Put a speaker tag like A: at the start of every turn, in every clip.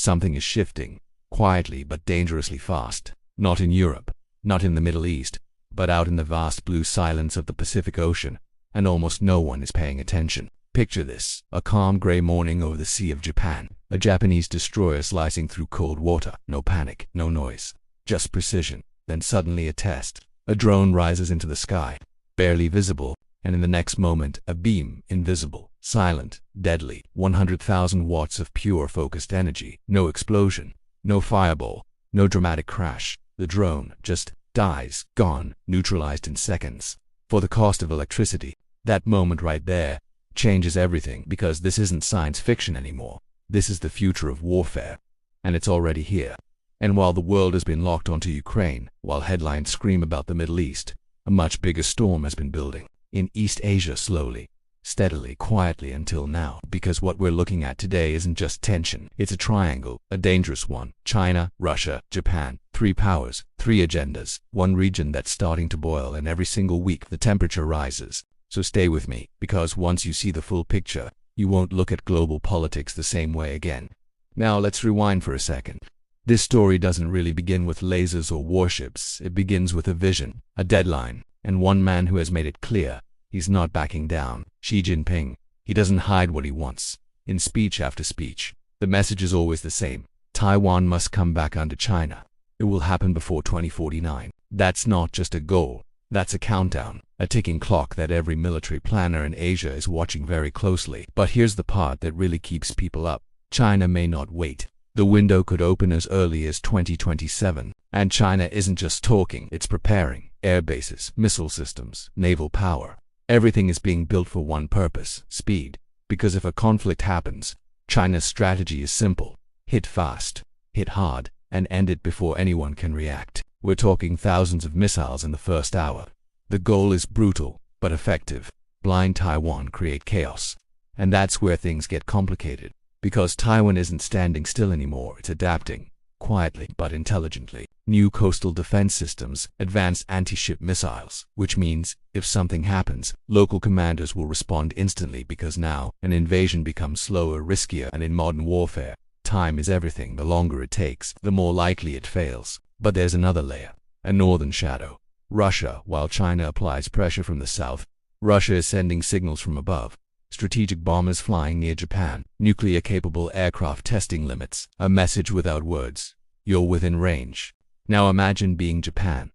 A: something is shifting, quietly but dangerously fast. Not in Europe, not in the Middle East, but out in the vast blue silence of the Pacific Ocean, and almost no one is paying attention. Picture this: a calm gray morning over the Sea of Japan, a Japanese destroyer slicing through cold water. No panic, no noise, just precision. Then suddenly a test. A drone rises into the sky, barely visible, and in the next moment a beam, invisible, silent, deadly, 100,000 watts of pure focused energy. No explosion, no fireball, no dramatic crash. The drone just dies, gone, neutralized in seconds. For the cost of electricity, that moment right there changes everything, because this isn't science fiction anymore. This is the future of warfare, and it's already here. And while the world has been locked onto Ukraine, while headlines scream about the Middle East, a much bigger storm has been building in East Asia, slowly, steadily, quietly, until now. Because what we're looking at today isn't just tension, it's a triangle, a dangerous one. China, Russia, Japan, three powers, three agendas, one region that's starting to boil, and every single week the temperature rises. So stay with me, because once you see the full picture, you won't look at global politics the same way again. Now let's rewind for a second. This story doesn't really begin with lasers or warships. It begins with a vision, a deadline, and one man who has made it clear he's not backing down. Xi Jinping. He doesn't hide what he wants. In speech after speech, the message is always the same: Taiwan must come back under China. It will happen before 2049. That's not just a goal. That's a countdown, a ticking clock that every military planner in Asia is watching very closely. But here's the part that really keeps people up. China may not wait. The window could open as early as 2027. And China isn't just talking, it's preparing. Air bases, missile systems, naval power. Everything is being built for one purpose: speed. Because if a conflict happens, China's strategy is simple: hit fast, hit hard, and end it before anyone can react. We're talking thousands of missiles in the first hour. The goal is brutal, but effective. Blind Taiwan, create chaos. And that's where things get complicated. Because Taiwan isn't standing still anymore, it's adapting, quietly but intelligently. New coastal defense systems, advanced anti-ship missiles, which means, if something happens, local commanders will respond instantly, because now, an invasion becomes slower, riskier, and in modern warfare, time is everything. The longer it takes, the more likely it fails. But there's another layer, a northern shadow. Russia. While China applies pressure from the south, Russia is sending signals from above. Strategic bombers flying near Japan, nuclear-capable aircraft testing limits, a message without words: you're within range. Now imagine being Japan.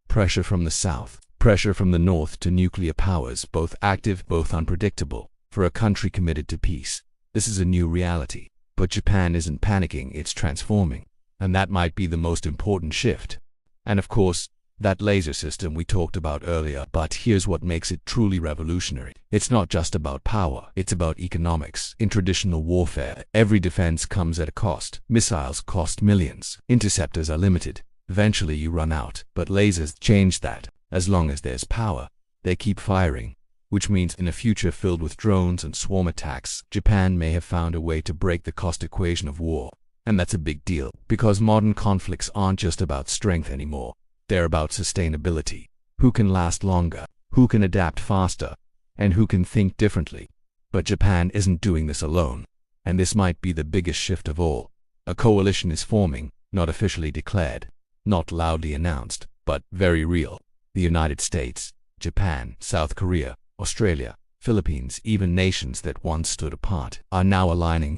A: Pressure from the south, pressure from the north to nuclear powers, both active, both unpredictable. For a country committed to peace, this is a new reality. But Japan isn't panicking, it's transforming. And that might be the most important shift. And of course, that laser system we talked about earlier. But here's what makes it truly revolutionary. It's not just about power, it's about economics. In traditional warfare, every defense comes at a cost. Missiles cost millions. Interceptors are limited. Eventually you run out. But lasers change that. As long as there's power, they keep firing. Which means in a future filled with drones and swarm attacks, Japan may have found a way to break the cost equation of war. And that's a big deal, because modern conflicts aren't just about strength anymore. They're about sustainability. Who can last longer? Who can adapt faster? And who can think differently? But Japan isn't doing this alone. And this might be the biggest shift of all. A coalition is forming, not officially declared, not loudly announced, but very real. The United States, Japan, South Korea, Australia, Philippines, even nations that once stood apart, are now aligning.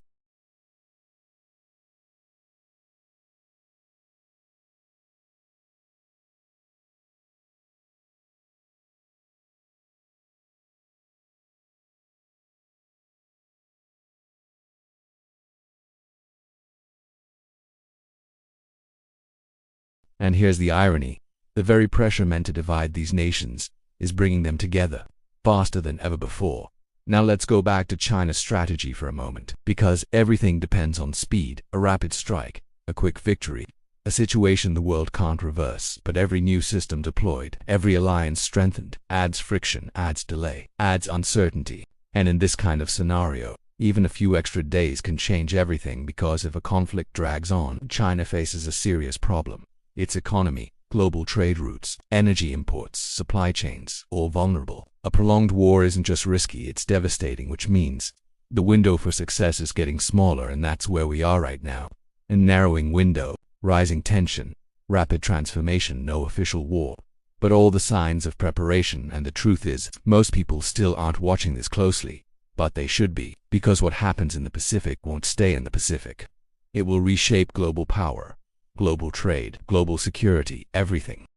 A: And here's the irony. The very pressure meant to divide these nations is bringing them together, faster than ever before. Now let's go back to China's strategy for a moment, because everything depends on speed, a rapid strike, a quick victory, a situation the world can't reverse. But every new system deployed, every alliance strengthened, adds friction, adds delay, adds uncertainty. And in this kind of scenario, even a few extra days can change everything, because if a conflict drags on, China faces a serious problem. Its economy, global trade routes, energy imports, supply chains, all vulnerable. A prolonged war isn't just risky, it's devastating, which means the window for success is getting smaller, and that's where we are right now. A narrowing window, rising tension, rapid transformation, no official war, but all the signs of preparation. And the truth is, most people still aren't watching this closely, but they should be, because what happens in the Pacific won't stay in the Pacific. It will reshape global power, global trade, global security, everything.